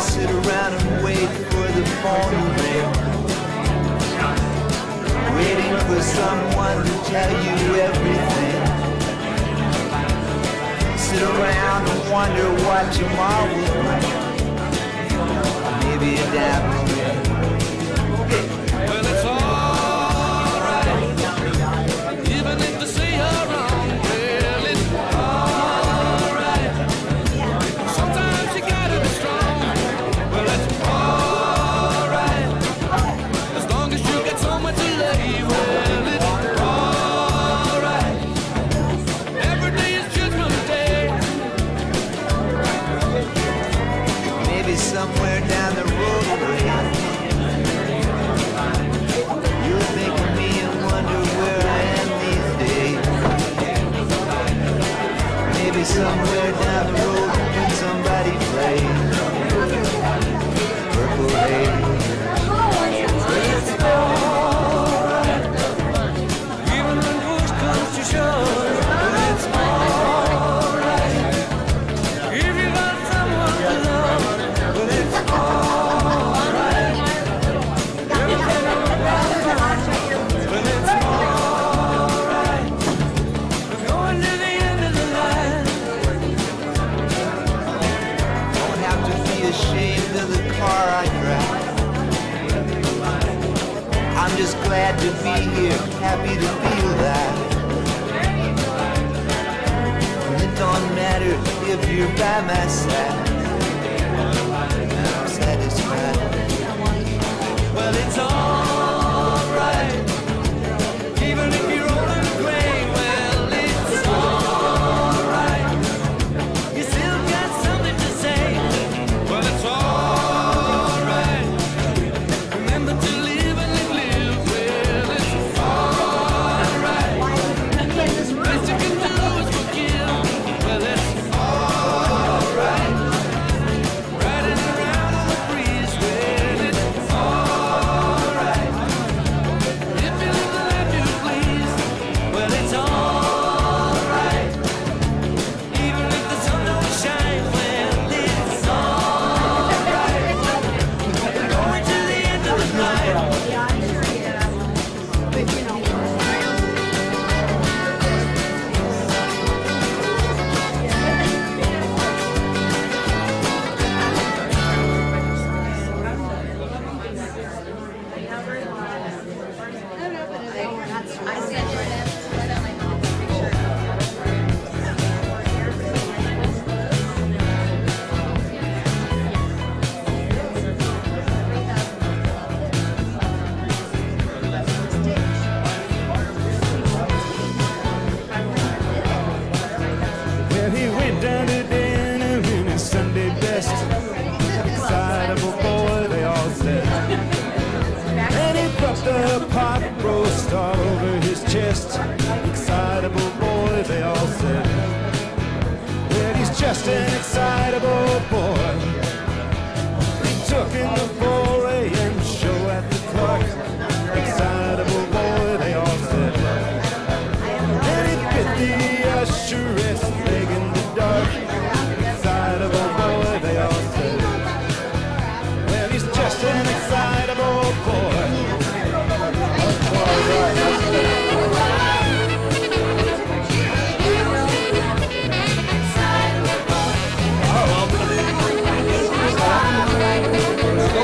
sit around and wait for the phone to ring, waiting for someone to tell you everything. Sit around and wonder what tomorrow will bring. Maybe a dabble. Well, it's alright, even if they say you're wrong. Well, it's alright. Sometimes you gotta be strong. Well, it's alright, as long as you get someone to love you. Well, it's alright. Every day is Judgment Day. Maybe somewhere down the road away, you'll think of me and wonder where I am these days. Maybe somewhere down the road when somebody plays Purple Haze. It's alright, even when push comes to shove. It's alright, if you got someone to love. But it's alright, everything will be fine. But it's alright, we're going to the end of the line. Don't have to be ashamed of the car I drive. I'm just glad to be here, happy to be alive. And it don't matter if you're by my side, I'm satisfied. Well, it's alright, even if you're old and gray. Well, it's alright, you still got something to say. Well, it's alright, remember to live and live. Well, it's alright, best you can do is forgive. Well, it's alright, riding around on the breeze. Well, it's alright, if you live the life you please. Well, it's alright, even if the sun don't shine. Well, it's alright, we're going to the end of the night. Well, he went down to dinner in his Sunday best. Excitable boy, they all said. And he dropped a pot roast all over his chest. Excitable boy, they all said. Well, he's just an excitable boy. He took in the 4 a.m. show at the Clark. Excitable boy, they all said. And he bit the usheress leg in the dark. Excitable boy, they all said. Well, he's just an excitable boy. Go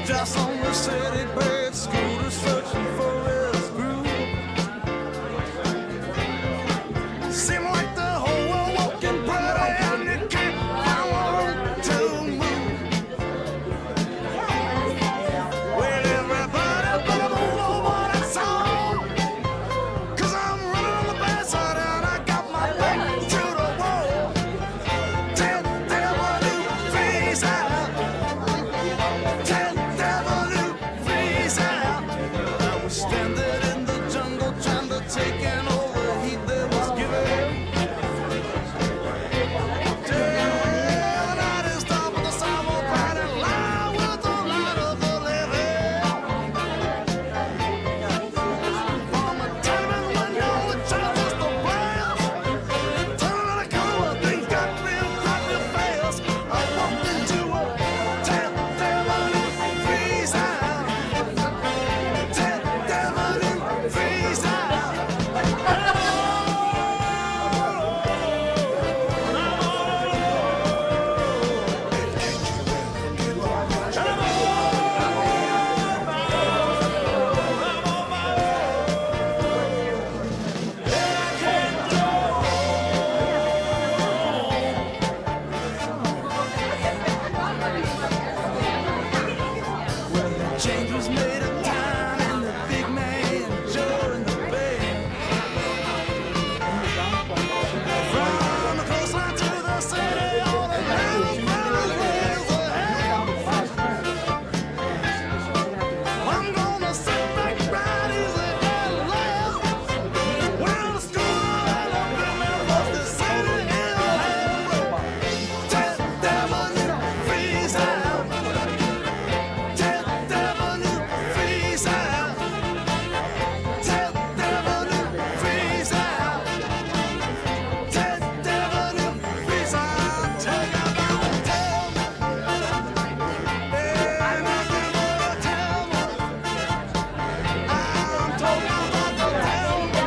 Just on the city bed, scooter searching for his groove. Seem like the whole world walking pretty and you can't find one to move. Well, everybody better move over that song, 'cause I'm running on the bad side and I got my back to the wall. Tell devil to freeze out. Standing in the jungle trying to take in all the heat that was given. Day night is dark with the sun will bright and light with the light of the living. From a tenement window it shines just the blast. Turn on the corner, things got real quiet real fast. I walked into a tent, devil freeze out. Freeze out. Change was made of time and the big man Joe in the bed. From the coastline to the city, all the mountains ways ahead. I'm gonna sit back right easy and laugh. When the school and the building was the city in hell. Tell devil to freeze out. Tell devil to freeze out. Tell devil to freeze out. Tell devil to freeze out. Tell about tell me. Ain't nothing but a tell me. I'm talking about the tell me.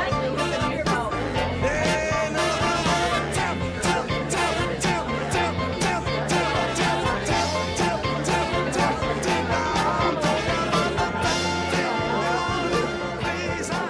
Ain't nothing but a tell, tell, tell, tell, tell, tell, tell, tell, tell, tell, tell, tell, tell. I'm talking about the tell, freeze out.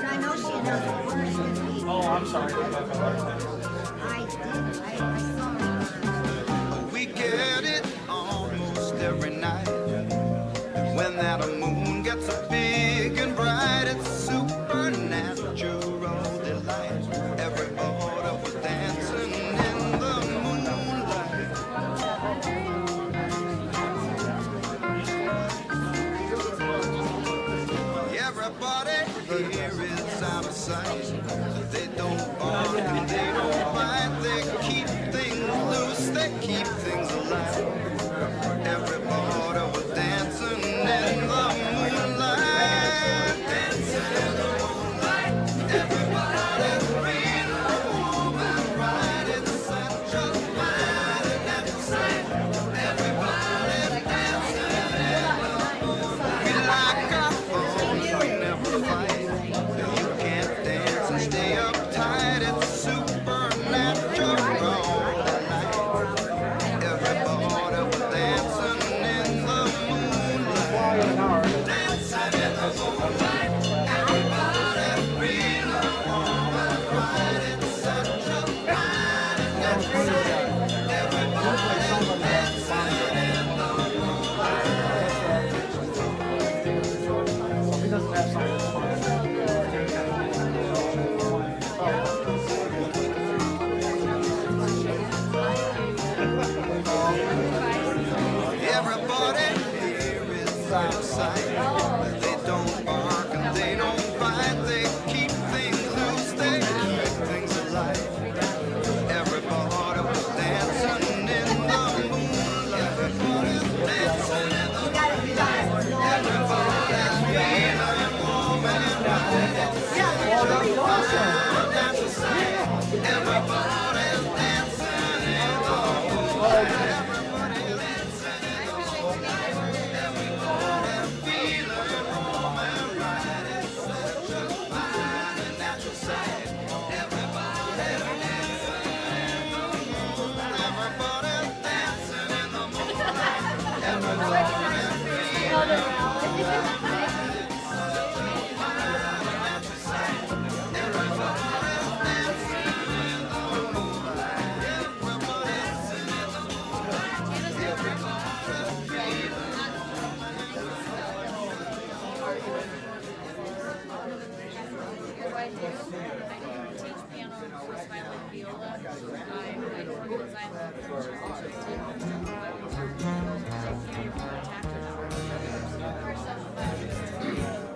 I know she knows it worse than me. Oh, I'm sorry. I did. I saw her. We get it almost every night. When that moon gets so big and bright, it's supernatural delight. Everybody was dancing in the moonlight. Everybody here is out of sight. They don't argue, they don't fight. They keep things loose, they keep things alive. Everybody was dancing in the moonlight. Dancing in the moonlight. Everybody's free to move and ride. It's such a mighty natural sight. Everybody's dancing in the moonlight. We like our fun, we never fight. You can't dance and stay uptight. It's supernatural all night. Everybody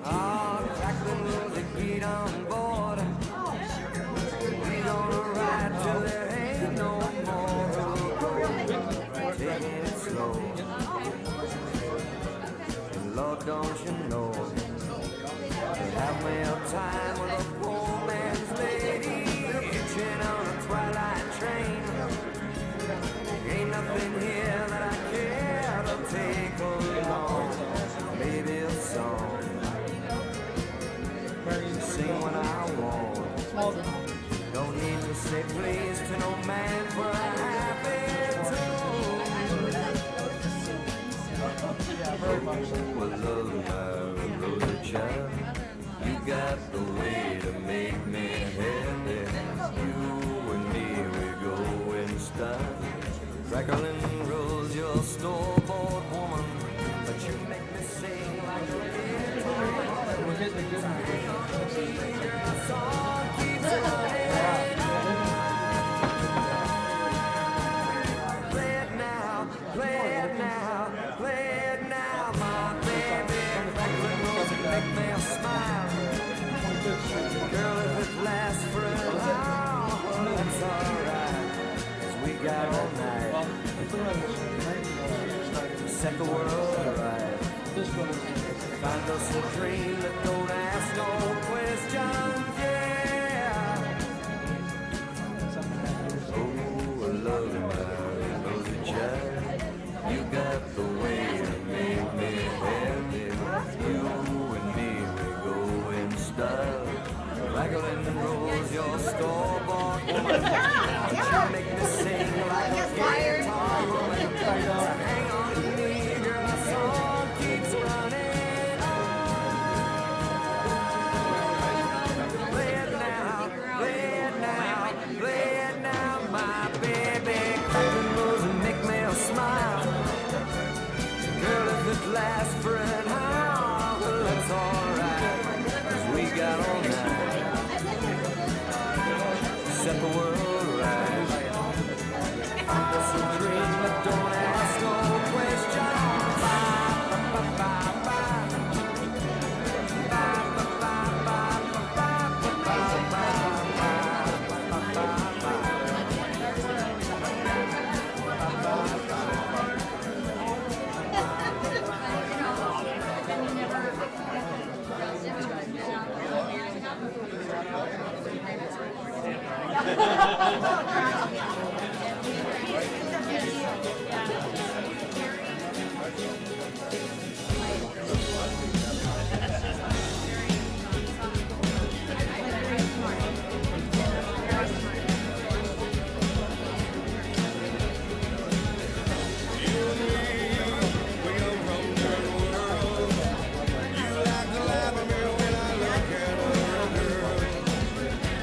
Oh, Jacqueline Rose, get on board. We gonna ride till there ain't no more road. Taking it slow. And Lord, don't you know, have me a time with a poor man's lady, hitching on a twilight train. Ain't nothing here that I care to take along. Maybe a song. Sing when I want. Don't need to say please to no man for a happy tune. Well, love my rosy child, you got the way to make me happy. You and me, we go in style. Crackling rose, your store-bought woman, but you make me sing like a song keeps running on. Play it now, play it now, play it now, my baby. Crackling rose, you make me smile. Girl, if it lasts for a while, well, that's alright, 'cause we got all night to set the world right. Find us a dream that don't ask no questions, yeah. Oh, I love my rosy child, you got the way to make me happy. You and me, we go in style. Raglan Rose, your store-bought woman, you make me sing like a guitar woman. Hang on to me, girl, our song keeps running on. Play it now, play it now, play it now, my baby. Raglan Rose and make me smile. Girl, if it lasts for an hour, well, that's alright, 'cause we got all night. Set the world right. Find us a dream that don't ask no questions. Ba, ba, ba, ba, ba. Ba, ba, ba, ba, ba, ba, ba, ba, ba, ba, ba,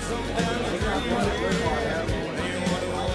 Sometimes I dream, you wanna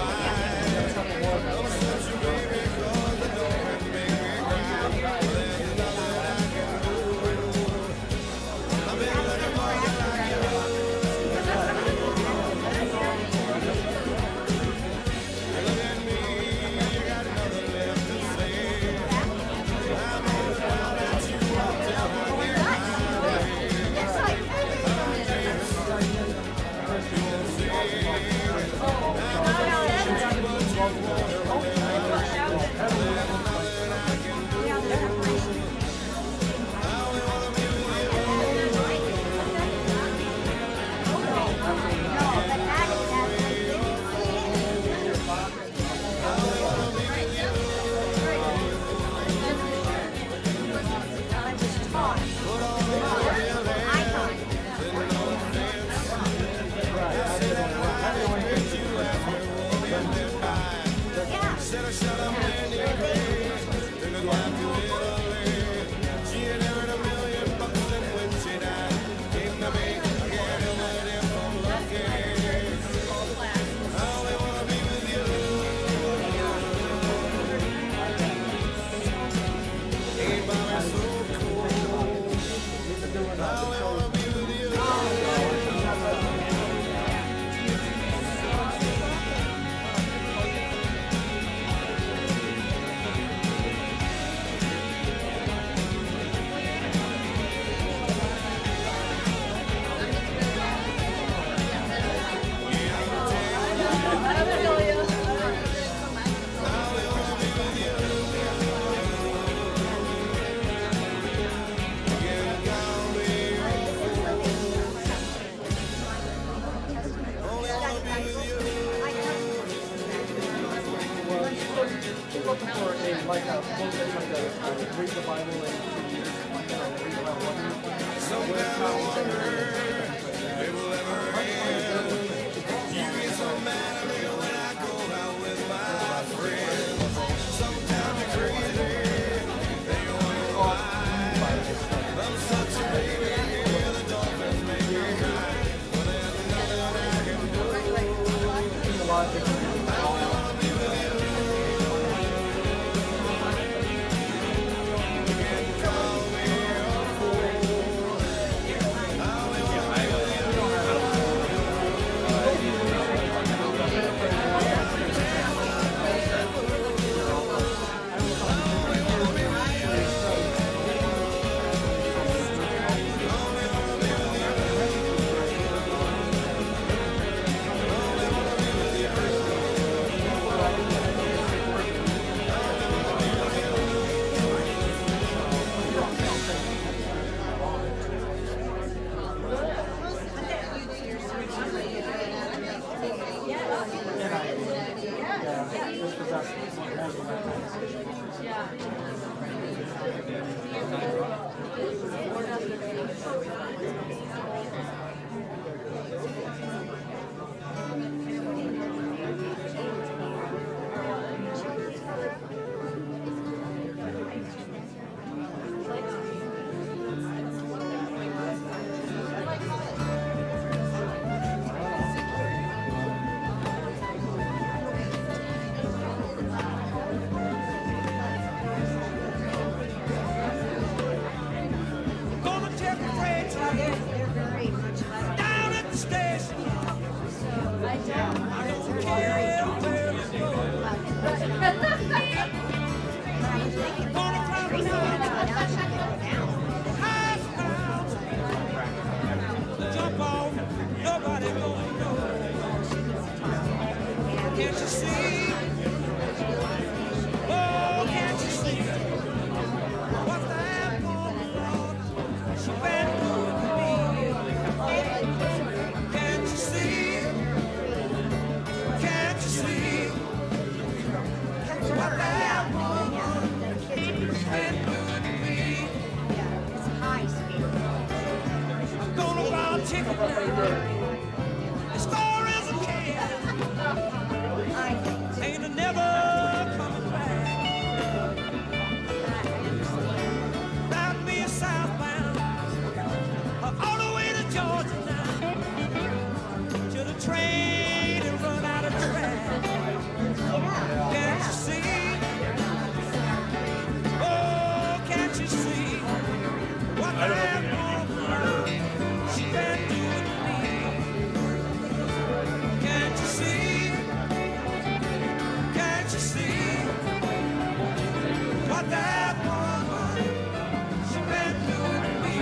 they're very much like down at the station. I don't Care where you go. Wanna climb the highest mountain, jump off, nobody gonna know. Can't you see? Oh, can't you see? What the apple she been doing to me? Can't you see? Can't you see? What the apple she been doing to me? it's high speed. Gonna buy a ticket now. As far as I can. I think Ain't a never coming back. Ride me a southbound, all the way to Georgia now. To the train and run out of track. Can't you see? Oh, can't you see? What that woman she been doing to me? Can't you see? Can't you see what that woman she been doing to me?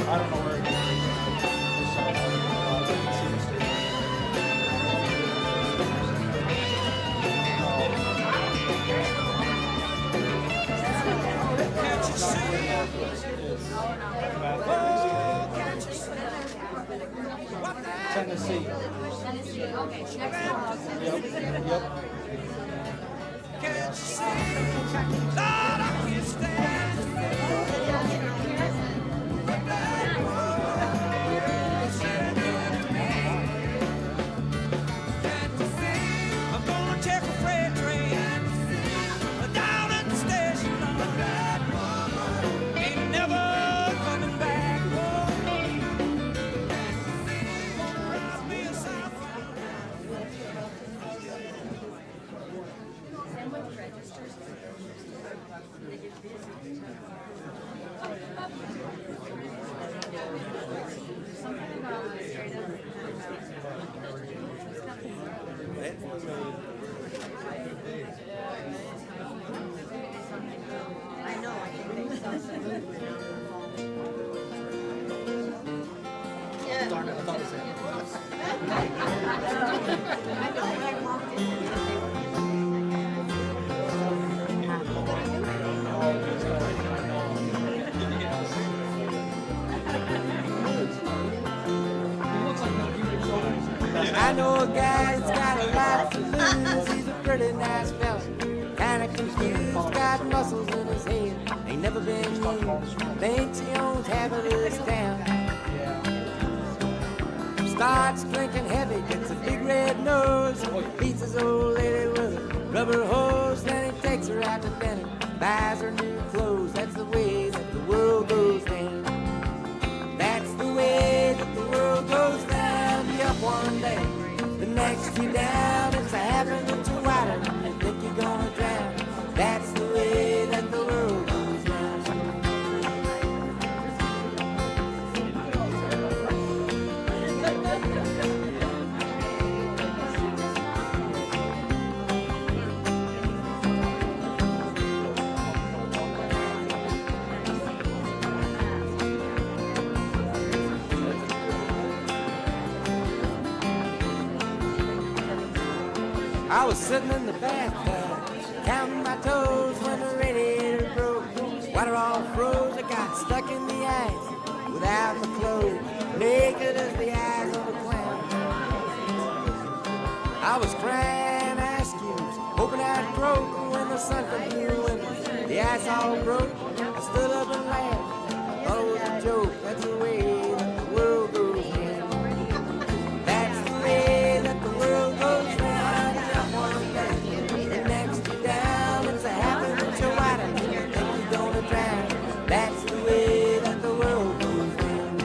I don't know where it Can't you see? Oh, can't you see what that Tennessee. Yep. can't you see? Lord, I can't stand what that woman she been doing to me. Can't you see? I'm gonna take a freight train down at the station. That woman ain't never coming back. Oh, gonna ride me a southbound. I know. I think they sell some. Darn it, I thought it was him. I know when I walked in. I know a guy that's got a lot to lose. He's a pretty nice fella, kinda confused, got muscles in his head, ain't never been used. Thinks he owns half of this town. Starts drinking heavy, gets a big red nose, beats his old lady with a rubber hose. Then he takes her out to dinner, buys her new clothes. That's the way that the world goes down. That's the way that the world goes down. You up one day, the next you down. It's a half an inch wider than you think you're gonna drown. That's the way that the world goes down. I was sitting in the bathtub, counting my toes when the radiator broke. Water all froze, I got stuck in the ice without my clothes, naked as the eyes of a clown. I was crying ice cubes, hoping I'd croak when the sun come through and the ice all broke. I stood up and laughed, thought it was a joke. That's the way that the world goes round. That's the way that the world goes round. The next you down, it's a half an inch wider than you think you're gonna drown. That's the way that the world goes round.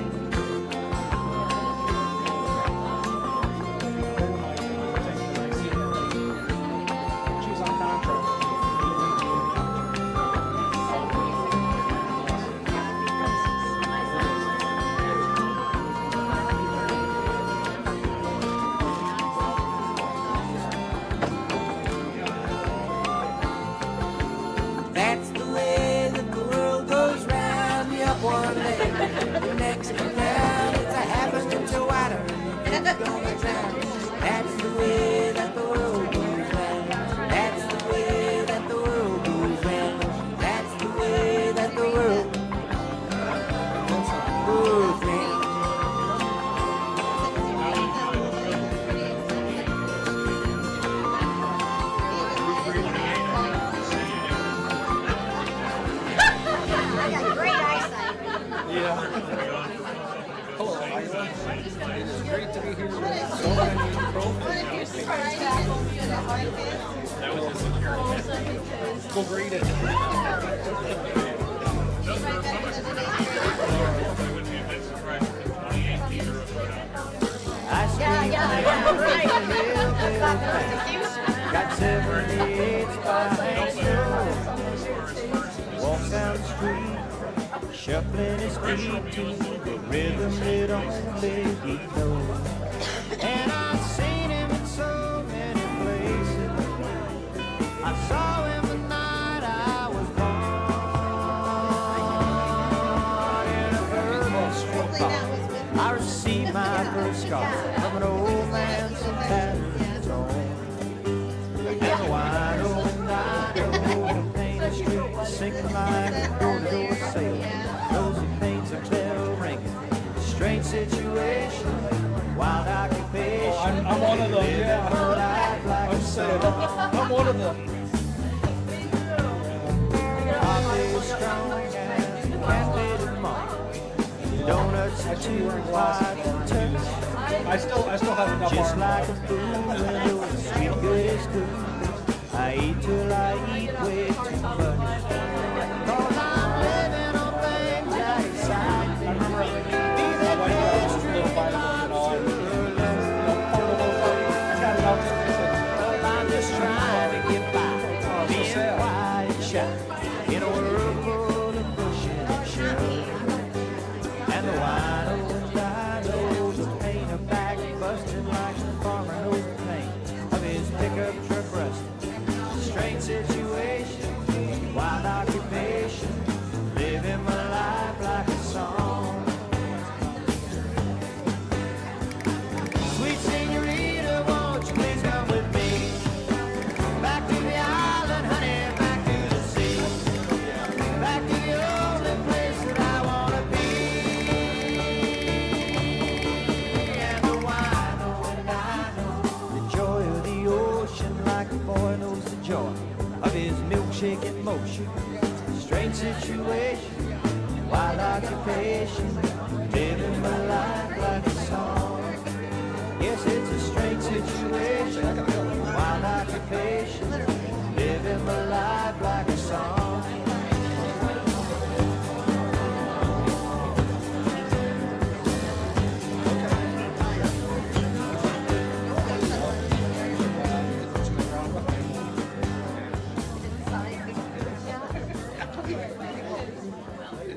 gonna drown. That's the way that the world goes round. That's the way that the world goes round. That's the way that the world goes round. I got great eyesight. Hello, Iowa. It is great to be here with so many professionals. We'll greet it. I scream Right. got 78 spikes. Walks down the street, shuffling his feet to the rhythm that only he knows. And I've seen him in so many places. I saw him the night I was born in a Hopefully that was good. I received my first scar from an old man's patterns on. And the wide open night over painted street, sinking like a door-to-door sail. Those who paints a bell ringing, strange situation, wild occupation. I'm one of them, yeah. I'm saying, I'm one of them. Coffee is strong and cafe tomorrow. Donuts are too wide to touch. I still have enough Just arm. like a fool, when the sweet good is good. I eat till I eat way too much. 'Cause I'm living on things that excite me. I remember my wife got a little vitamin and all. I got it out there. Well, I'm just trying to get by, being sad. quiet and shy in a world full of pushing and shoving. And the wide open guy knows the pain of back busting like the farmer knows the pain of his pickup truck rusting. Strange situation, wild occupation, living my life like a song. Sweet senorita, won't you please come with me? Back to the island, honey, back to the sea. Back to the only place that I wanna be. And the wine, oh, and I know the joy of the ocean, like a boy knows the joy of his milkshake in motion. Strange situation, wild occupation, living my life like a song. Yes, it's a strange situation, wild occupation, living my life like a song.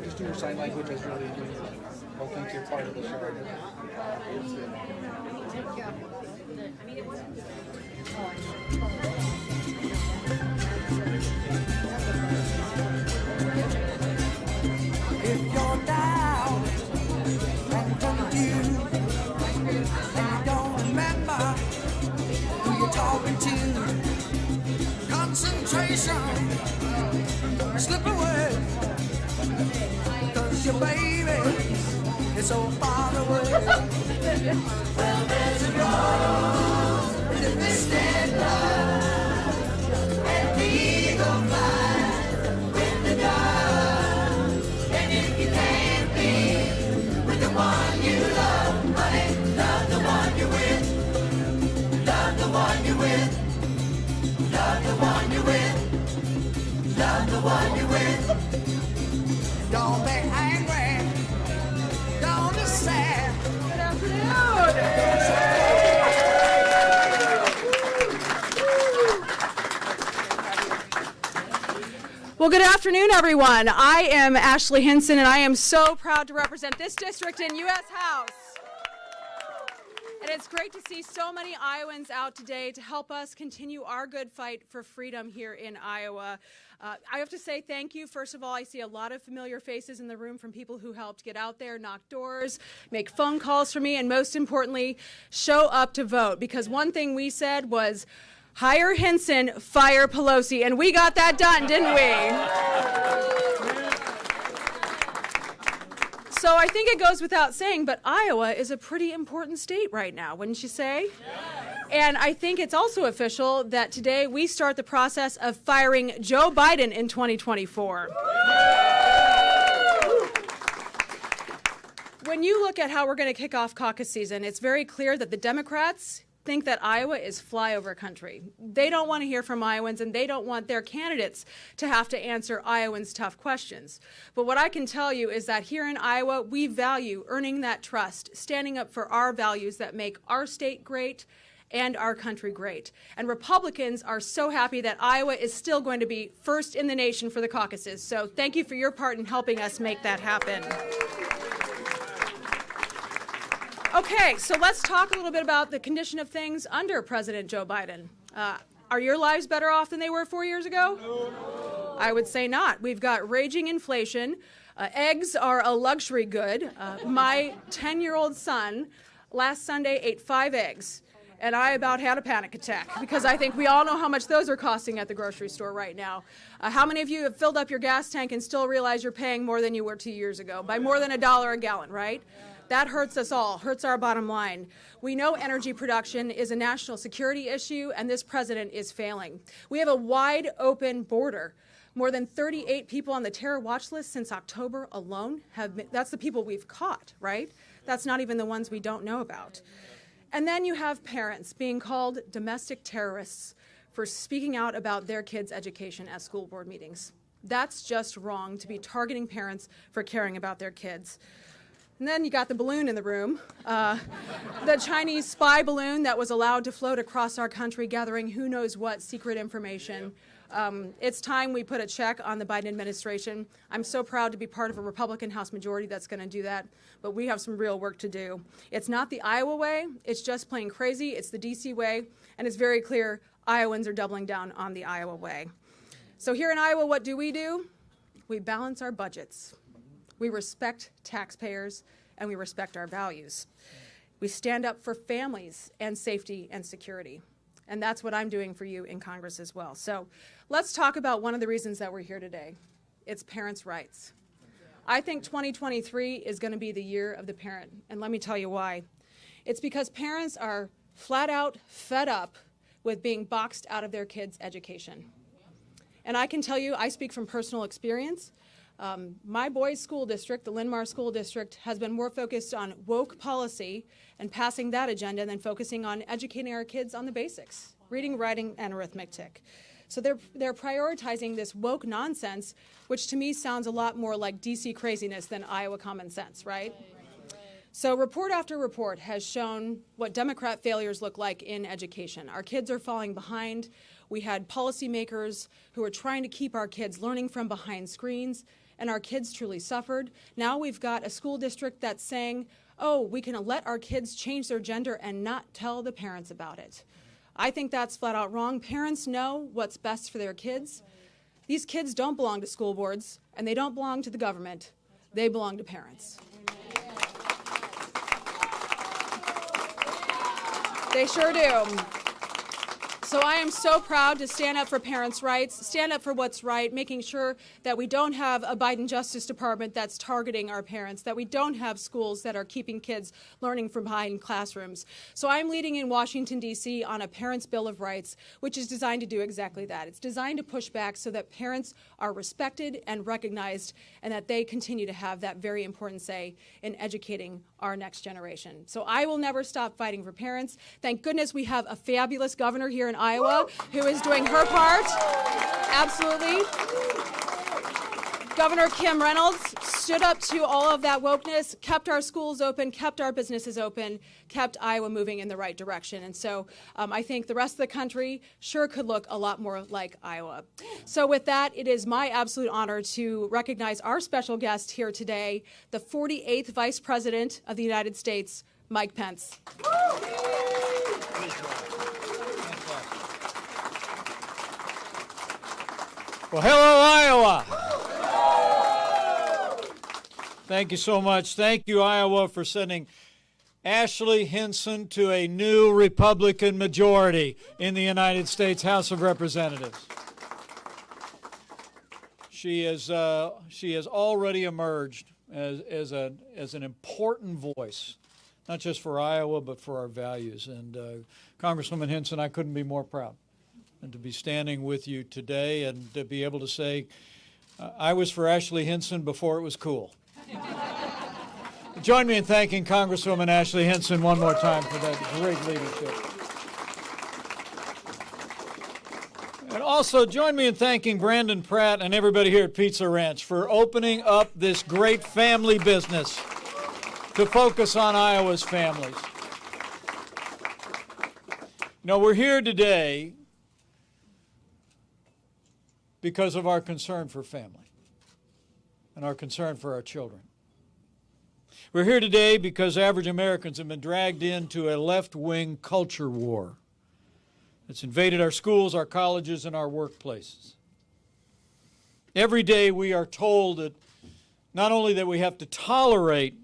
Just do your sign language as really doing. I think you're part of the show. If you're down and confused and you don't remember who you're talking to, concentration slip away, 'cause your baby is so far away. Well, there's a rose in the distant love, and the eagle flies with the dove. And if you can't be with the one you love, honey, love the one you're with. Love the one you're with. Love the one you're with. Love the one you're with. Don't be angry. Don't be sad. Good Well, good afternoon, everyone. I am Ashley Hinson, and I am so proud to represent this district in U.S. House. It it's great to see so many Iowans out today to help us continue our good fight for freedom here in Iowa. I have to say thank you. First of all, I see a lot of familiar faces in the room from people who helped get out there, knock doors, make phone calls for me, and most importantly, show up to vote. Because one thing we said was, hire Hinson, fire Pelosi, and we got that done, didn't we? So I think it goes without saying, but Iowa is a pretty important state right now, wouldn't you say? And I think it's also official that today we start the process of firing Joe Biden in 2024. When you look at how we're going to kick off caucus season, it's very clear that the Democrats think that Iowa is flyover country. They don't want to hear from Iowans, and they don't want their candidates to have to answer Iowans' tough questions. But what I can tell you is that here in Iowa, we value earning that trust, standing up for our values that make our state great and our country great. And Republicans are so happy that Iowa is still going to be first in the nation for the caucuses. So thank you for your part in helping us make that happen. Okay, so let's talk a little bit about the condition of things under President Joe Biden. Are your lives better off than they were 4 years ago? No. I would say not. We've got raging inflation. Eggs are a luxury good. My 10-year-old son last Sunday ate 5 eggs, and I about had a panic attack because I think we all know how much those are costing at the grocery store right now. How many of you have filled up your gas tank and still realize you're paying more than you were 2 years ago, by more than $1 a gallon, right? That hurts us all, hurts our bottom line. We know energy production is a national security issue, and this president is failing. We have a wide open border. More than 38 people on the terror watch list since October alone that's the people we've caught, right? That's not even the ones we don't know about. And then you have parents being called domestic terrorists for speaking out about their kids' education at school board meetings. That's just wrong, to be targeting parents for caring about their kids. And then you got the balloon in the room, the Chinese spy balloon that was allowed to float across our country gathering who knows what secret information. It's time we put a check on the Biden administration. I'm so proud to be part of a Republican House majority that's going to do that, but we have some real work to do. It's not the Iowa way, it's just plain crazy, it's the DC way, and it's very clear Iowans are doubling down on the Iowa way. So here in Iowa, what do? We balance our budgets. We respect taxpayers, and we respect our values. We stand up for families and safety and security. And that's what I'm doing for you in Congress as well. So let's talk about one of the reasons that we're here today. It's parents' rights. I think 2023 is going to be the year of the parent, and let me tell you why. It's because parents are flat out fed up with being boxed out of their kids' education. And I can tell you, I speak from personal experience. My boys' school district, the Linn-Mar School District, has been more focused on woke policy and passing that agenda than focusing on educating our kids on the basics, reading, writing, and arithmetic. So they're prioritizing this woke nonsense, which to me sounds a lot more like DC craziness than Iowa common sense, right? So report after report has shown what Democrat failures look like in education. Our kids are falling behind. We had policymakers who were trying to keep our kids learning from behind screens, and our kids truly suffered. Now we've got a school district that's saying, oh, we can let our kids change their gender and not tell the parents about it. I think that's flat out wrong. Parents know what's best for their kids. These kids don't belong to school boards, and they don't belong to the government. They belong to parents. They sure do. So I am so proud to stand up for parents' rights, stand up for what's right, making sure that we don't have a Biden Justice Department that's targeting our parents, that we don't have schools that are keeping kids learning from behind classrooms. So I'm leading in Washington, D.C. on a Parents' Bill of Rights, which is designed to do exactly that. It's designed to push back so that parents are respected and recognized, and that they continue to have that very important say in educating our next generation. So I will never stop fighting for parents. Thank goodness we have a fabulous governor here in Iowa who is doing her part. Absolutely. Governor Kim Reynolds stood up to all of that wokeness, kept our schools open, kept our businesses open, kept Iowa moving in the right direction. And so I think the rest of the country sure could look a lot more like Iowa. So with that, it is my absolute honor to recognize our special guest here today, the 48th Vice President of the United States, Mike Pence. Well, hello, Iowa. Thank you so much. Thank you, Iowa, for sending Ashley Hinson to a new Republican majority in the United States House of Representatives. She has already emerged as an important voice, not just for Iowa, but for our values. And Congresswoman Hinson, I couldn't be more proud and to be standing with you today and to be able to say, I was for Ashley Hinson before it was cool. Join me in thanking Congresswoman Ashley Hinson one more time for that great leadership. And also join me in thanking Brandon Pratt and everybody here at Pizza Ranch for opening up this great family business to focus on Iowa's families. Now, we're here today because of our concern for family and our concern for our children. We're here today because average Americans have been dragged into a left-wing culture war that's invaded our schools, our colleges, and our workplaces. Every day we are told that not only that we have to tolerate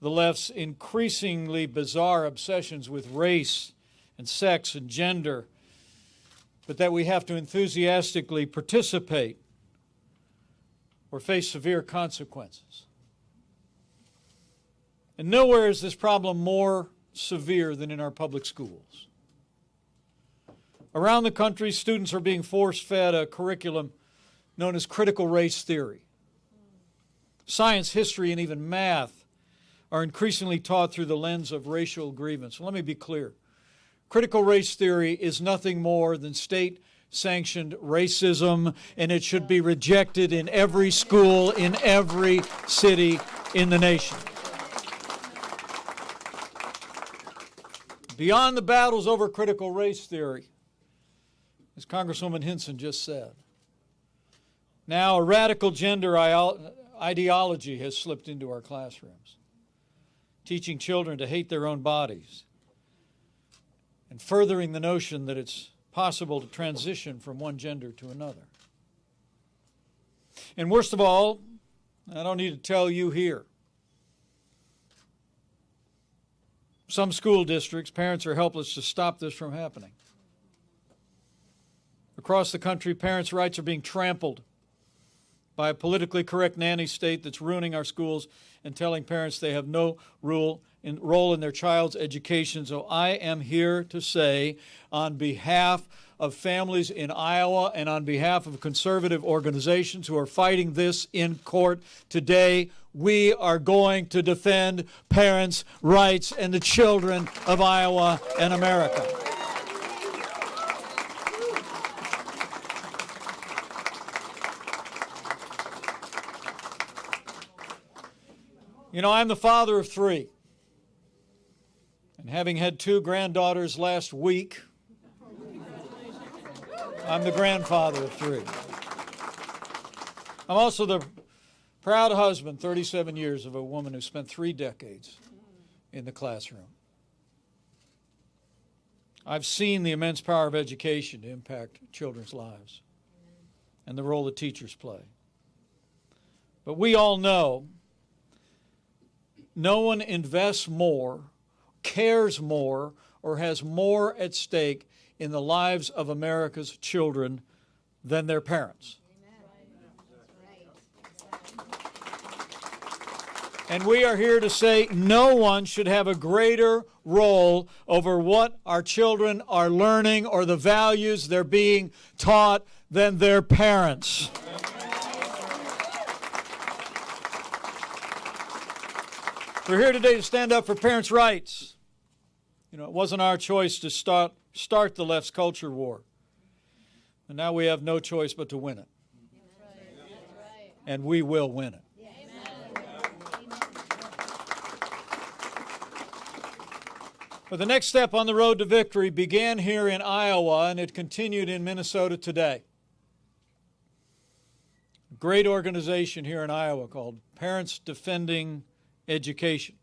the left's increasingly bizarre obsessions with race and sex and gender, but that we have to enthusiastically participate or face severe consequences. And nowhere is this problem more severe than in our public schools. Around the country, students are being force-fed a curriculum known as critical race theory. Science, history, and even math are increasingly taught through the lens of racial grievance. Let me be clear. Critical race theory is nothing more than state-sanctioned racism, and it should be rejected in every school, in every city in the nation. Beyond the battles over critical race theory, as Congresswoman Hinson just said, now a radical gender ideology has slipped into our classrooms, teaching children to hate their own bodies and furthering the notion that it's possible to transition from one gender to another. And worst of all, I don't need to tell you here, some school districts, parents are helpless to stop this from happening. Across the country, parents' rights are being trampled by a politically correct nanny state that's ruining our schools and telling parents they have no role in their child's education. So I am here to say, on behalf of families in Iowa and on behalf of conservative organizations who are fighting this in court today, we are going to defend parents' rights and the children of Iowa and America. You know, I'm the father of three. And having had two granddaughters last week, I'm the grandfather of three. I'm also the proud husband, 37 years, of a woman who spent 3 decades in the classroom. I've seen the immense power of education to impact children's lives and the role that teachers play. But we all know no one invests more, cares more, or has more at stake in the lives of America's children than their parents. And we are here to say no one should have a greater role over what our children are learning or the values they're being taught than their parents. We're here today to stand up for parents' rights. You know, it wasn't our choice to start the left's culture war. And now we have no choice but to win it. And we will win it. But the next step on the road to victory began here in Iowa, and it continued in Minnesota today. A great organization here in Iowa called Parents Defending Education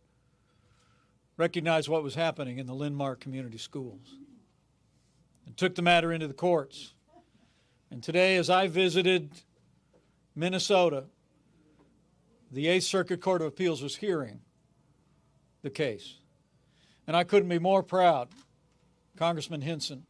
recognized what was happening in the Linn-Mar Community Schools and took the matter into the courts. And today, as I visited Minnesota, the 8th Circuit Court of Appeals was hearing the case. And I couldn't be more proud, Congressman Hinson,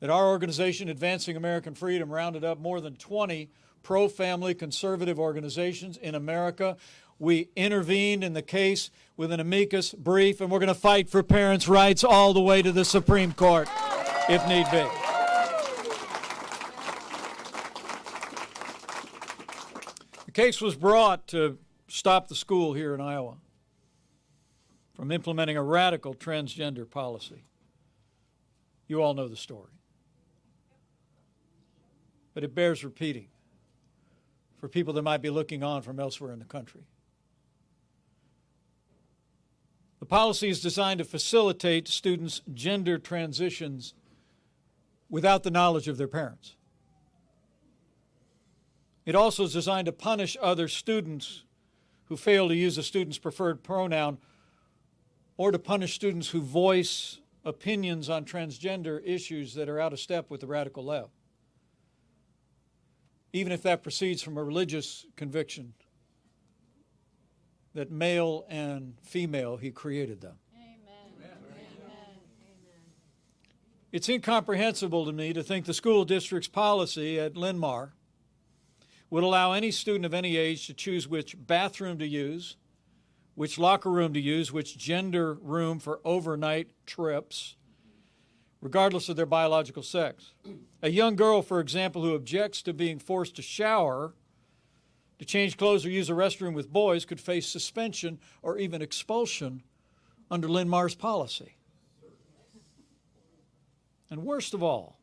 that our organization, Advancing American Freedom, rounded up more than 20 pro-family conservative organizations in America. We intervened in the case with an amicus brief, and we're going to fight for parents' rights all the way to the Supreme Court, if need be. The case was brought to stop the school here in Iowa from implementing a radical transgender policy. You all know the story. But it bears repeating for people that might be looking on from elsewhere in the country. The policy is designed to facilitate students' gender transitions without the knowledge of their parents. It also is designed to punish other students who fail to use a student's preferred pronoun, or to punish students who voice opinions on transgender issues that are out of step with the radical left, even if that proceeds from a religious conviction that male and female, he created them. Amen. It's incomprehensible to me to think the school district's policy at Linn-Mar would allow any student of any age to choose which bathroom to use, which locker room to use, which gender room for overnight trips, regardless of their biological sex. A young girl, for example, who objects to being forced to shower, to change clothes or use a restroom with boys could face suspension or even expulsion under Linn-Mar's policy. And worst of all,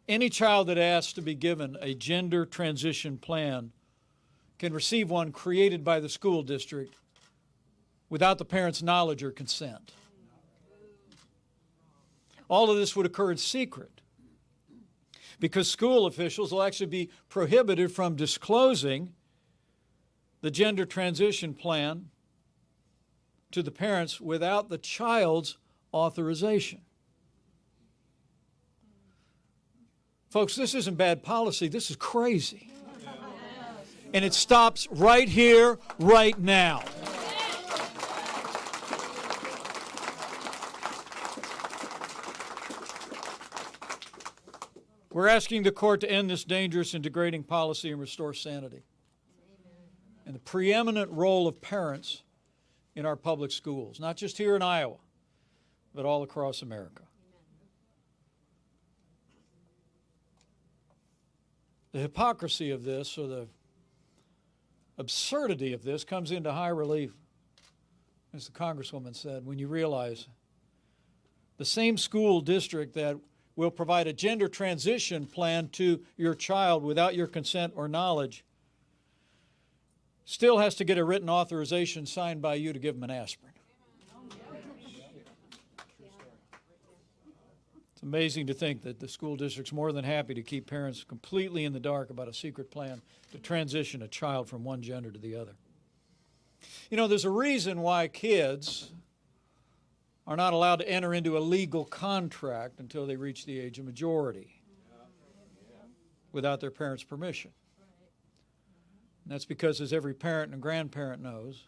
any child that asks to be given a gender transition plan can receive one created by the school district without the parent's knowledge or consent. All of this would occur in secret because school officials will actually be prohibited from disclosing the gender transition plan to the parents without the child's authorization. Folks, this isn't bad policy, this is crazy. And it stops right here, right now. We're asking the court to end this dangerous and degrading policy and restore sanity. And the preeminent role of parents in our public schools, not just here in Iowa, but all across America. The hypocrisy of this, or the absurdity of this, comes into high relief, as the Congresswoman said, when you realize the same school district that will provide a gender transition plan to your child without your consent or knowledge still has to get a written authorization signed by you to give them an aspirin. It's amazing to think that the school district's more than happy to keep parents completely in the dark about a secret plan to transition a child from one gender to the other. You know, there's a reason why kids are not allowed to enter into a legal contract until they reach the age of majority without their parents' permission. And that's because, as every parent and grandparent knows,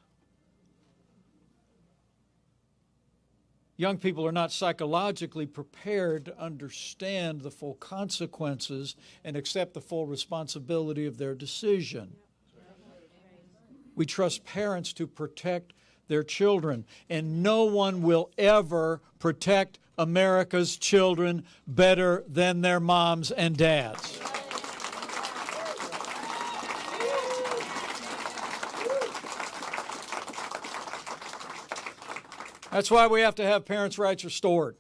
young people are not psychologically prepared to understand the full consequences and accept the full responsibility of their decision. We trust parents to protect their children, and no one will ever protect America's children better than their moms and dads. That's why we have to have parents' rights restored,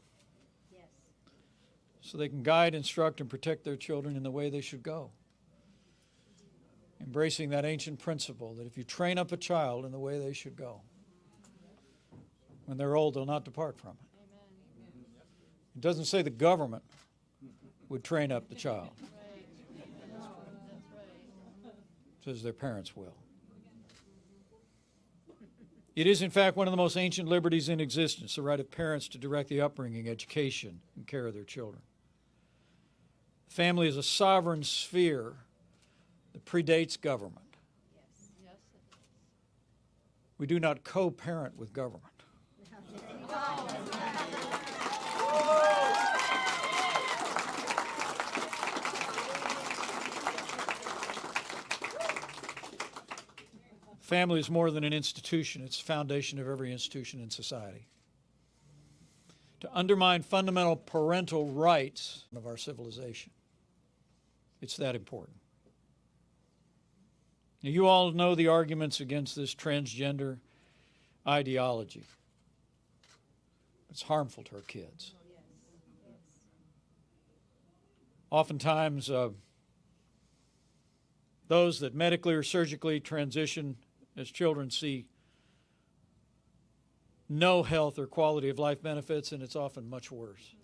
so they can guide, instruct, and protect their children in the way they should go. Embracing that ancient principle that if you train up a child in the way they should go, when they're old, they'll not depart from it. It doesn't say the government would train up the child. It says their parents will. It is, in fact, one of the most ancient liberties in existence, the right of parents to direct the upbringing, education, and care of their children. Family is a sovereign sphere that predates government. We do not co-parent with government. Family is more than an institution. It's the foundation of every institution in society. To undermine fundamental parental rights of our civilization, it's that important. Now, you all know the arguments against this transgender ideology. It's harmful to our kids. Oftentimes, those that medically or surgically transition as children see no health or quality of life benefits, and it's often much worse.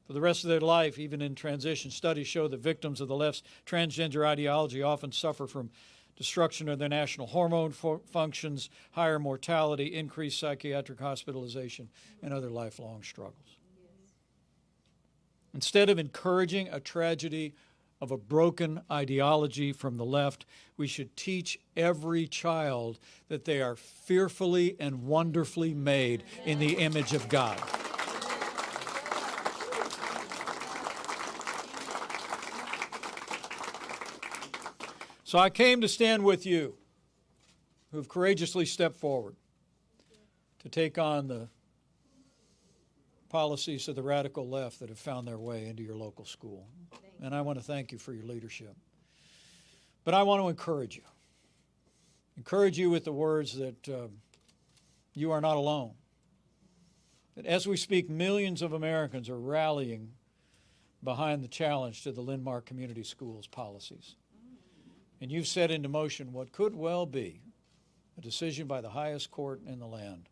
For the rest of their life, even in transition, studies show that victims of the left's transgender ideology often suffer from destruction of their national hormone functions, higher mortality, increased psychiatric hospitalization, and other lifelong struggles. Instead of encouraging a tragedy of a broken ideology from the left, we should teach every child that they are fearfully and wonderfully made in the image of God. So I came to stand with you who have courageously stepped forward to take on the policies of the radical left that have found their way into your local school. And I want to thank you for your leadership. But I want to encourage you with the words that you are not alone. That as we speak, millions of Americans are rallying behind the challenge to the Linn-Mar Community Schools policies. And you've set into motion what could well be a decision by the highest court in the land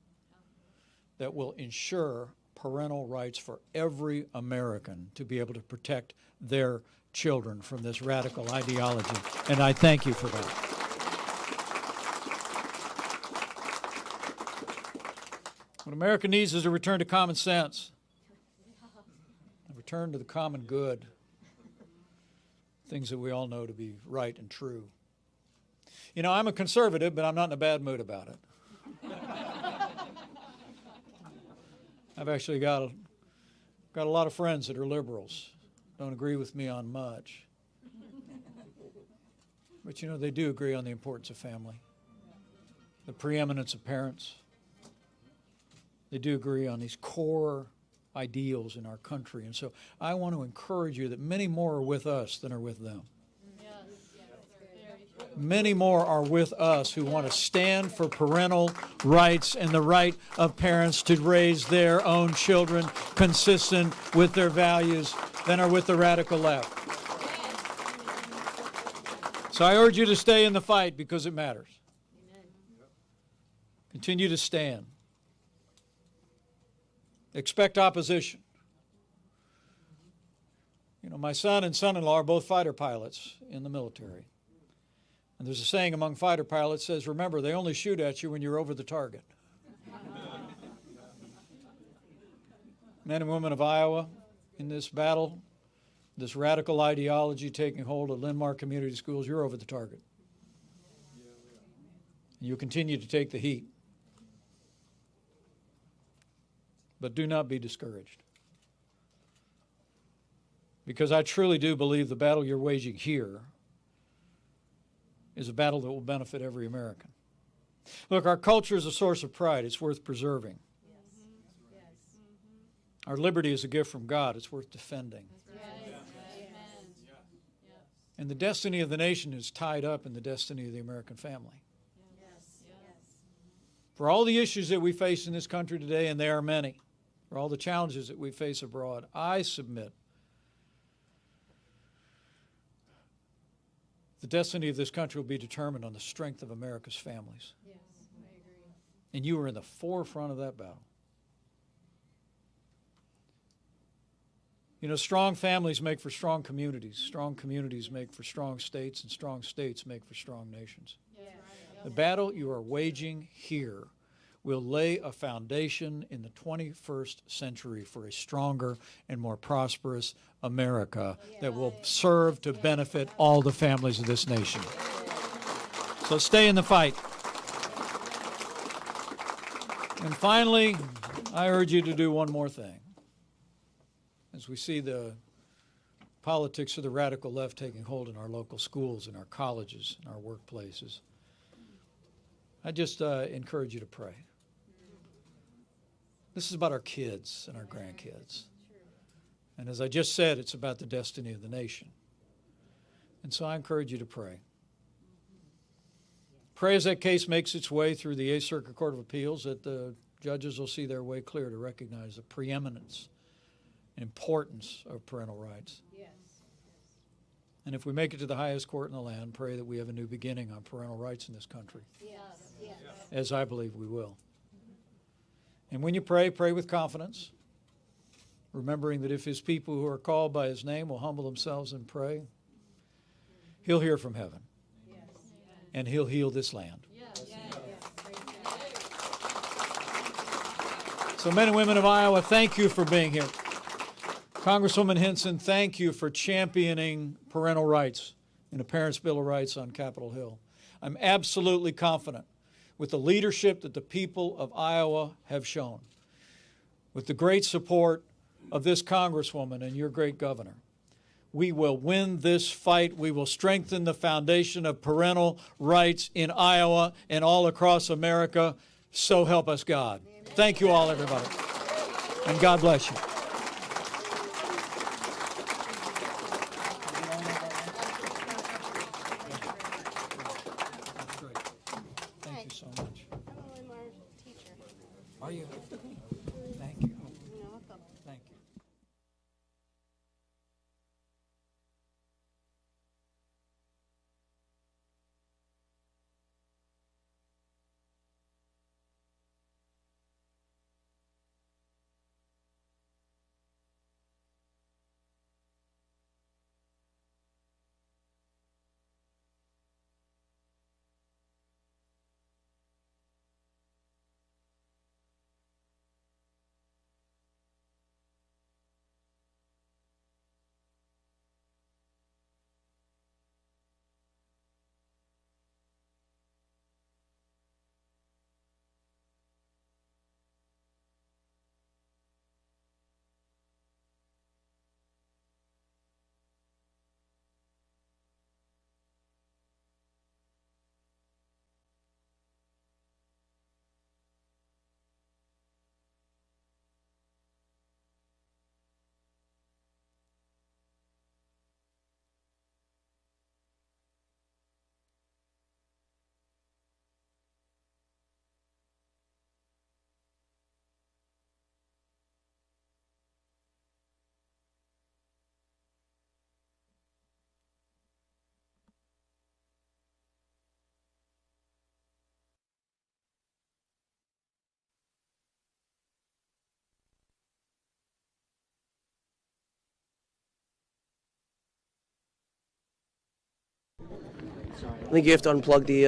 that will ensure parental rights for every American to be able to protect their children from this radical ideology. And I thank you for that. What America needs is a return to common sense, a return to the common good, things that we all know to be right and true. You know, I'm a conservative, but I'm not in a bad mood about it. I've actually got a lot of friends that are liberals. Don't agree with me on much. But, you know, they do agree on the importance of family, the preeminence of parents. They do agree on these core ideals in our country. And so I want to encourage you that many more are with us than are with them. Many more are with us who want to stand for parental rights and the right of parents to raise their own children consistent with their values than are with the radical left. So I urge you to stay in the fight because it matters. Continue to stand. Expect opposition. You know, my son and son-in-law are both fighter pilots in the military. And there's a saying among fighter pilots that says, remember, they only shoot at you when you're over the target. Men and women of Iowa, in this battle, this radical ideology taking hold of Linn-Mar Community Schools, you're over the target. And you'll continue to take the heat. But do not be discouraged. Because I truly do believe the battle you're waging here is a battle that will benefit every American. Look, our culture is a source of pride. It's worth preserving. Yes. Our liberty is a gift from God. It's worth defending. Yes. And the destiny of the nation is tied up in the destiny of the American family. Yes. For all the issues that we face in this country today, and there are many, for all the challenges that we face abroad, I submit the destiny of this country will be determined on the strength of America's families. Yes, I agree. And you are in the forefront of that battle. You know, strong families make for strong communities. Strong communities make for strong states, and strong states make for strong nations. Yes. The battle you are waging here will lay a foundation in the 21st century for a stronger and more prosperous America that will serve to benefit all the families of this nation. So stay in the fight. And finally, I urge you to do one more thing. As we see the politics of the radical left taking hold in our local schools, in our colleges, in our workplaces, I just encourage you to pray. This is about our kids and our grandkids. And as I just said, it's about the destiny of the nation. And so I encourage you to pray. Pray as that case makes its way through the 8th Circuit Court of Appeals that the judges will see their way clear to recognize the preeminence and importance of parental rights. Yes. And if we make it to the highest court in the land, pray that we have a new beginning on parental rights in this country, Yes. Yes. as I believe we will. And when you pray, pray with confidence, remembering that if his people who are called by his name will humble themselves and pray, he'll hear from heaven, and he'll heal this land. So men and women of Iowa, thank you for being here. Congresswoman Hinson, thank you for championing parental rights in a Parents' Bill of Rights on Capitol Hill. I'm absolutely confident with the leadership that the people of Iowa have shown, with the great support of this Congresswoman and your great governor, we will win this fight. We will strengthen the foundation of parental rights in Iowa and all across America. So help us God. Thank you all, everybody. And God bless you. Thank you so much. I'm a Linn-Mar teacher. Are you? Thank you. You're welcome. Thank you. I think you have to unplug the